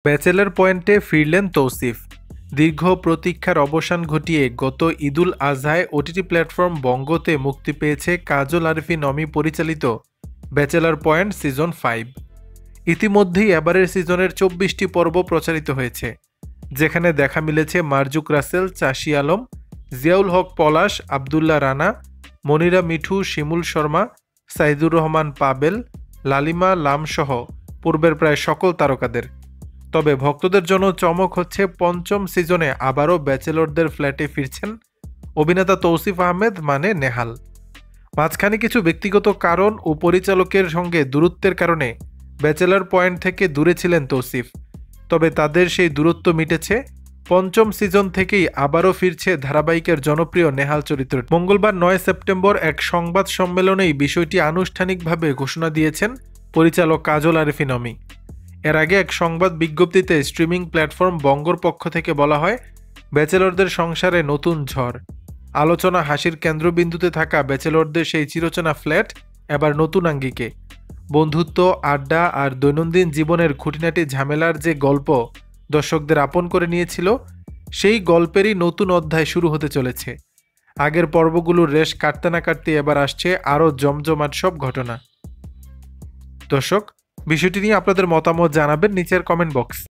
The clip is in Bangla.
ব্যাচেলর পয়েন্টে ফিরলেন তৌসিফ। দীর্ঘ প্রতীক্ষার অবসান ঘটিয়ে গত ঈদুল আজহায় ওটিটি প্ল্যাটফর্ম বঙ্গতে মুক্তি পেয়েছে কাজল আরিফিন অমি পরিচালিত ব্যাচেলর পয়েন্ট সিজন 5। ইতিমধ্যেই এবারের সিজনের 24টি পর্ব প্রচারিত হয়েছে, যেখানে দেখা মিলেছে মারজুক রাসেল, চাষী আলম, জিয়াউল হক পলাশ, আবদুল্লাহ রানা, মনিরা মিঠু, শিমুল শর্মা, সাইদুর রহমান পাবেল, লালিমা লামসহ পূর্বের প্রায় সকল তারকাদের। তবে ভক্তদের জন্য চমক হচ্ছে পঞ্চম সিজনে আবারও ব্যাচেলরদের ফ্ল্যাটে ফিরছেন অভিনেতা তৌসিফ আহমেদ মানে নেহাল। মাঝখানে কিছু ব্যক্তিগত কারণ ও পরিচালকের সঙ্গে দূরত্বের কারণে ব্যাচেলর পয়েন্ট থেকে দূরে ছিলেন তৌসিফ। তবে তাদের সেই দূরত্ব মিটেছে পঞ্চম সিজন থেকেই আবারও ফিরছে ধারাবাহিকের জনপ্রিয় নেহাল চরিত্র। মঙ্গলবার 9 সেপ্টেম্বর এক সংবাদ সম্মেলনেই বিষয়টি আনুষ্ঠানিকভাবে ঘোষণা দিয়েছেন পরিচালক কাজল আরিফিন অমি। এর আগে এক সংবাদ বিজ্ঞপ্তিতে স্ট্রিমিং প্ল্যাটফর্ম বঙ্গর পক্ষ থেকে বলা হয়, ব্যাচেলরদের সংসারে নতুন ঝড়। আলোচনা হাসির কেন্দ্রবিন্দুতে থাকা ব্যাচেলরদের সেই চিরচেনা ফ্ল্যাট এবার নতুন আঙ্গিকে। বন্ধুত্ব, আড্ডা আর দৈনন্দিন জীবনের খুঁটিনাটি ঝামেলার যে গল্প দর্শকদের আপন করে নিয়েছিল, সেই গল্পেরই নতুন অধ্যায় শুরু হতে চলেছে। আগের পর্বগুলোর রেশ কাটতে না কাটতে এবার আসছে আরও জমজমাট সব ঘটনা। দর্শক, বিষয়টি নিয়ে আপনাদের মতামত জানাবেন নিচের কমেন্ট বক্স।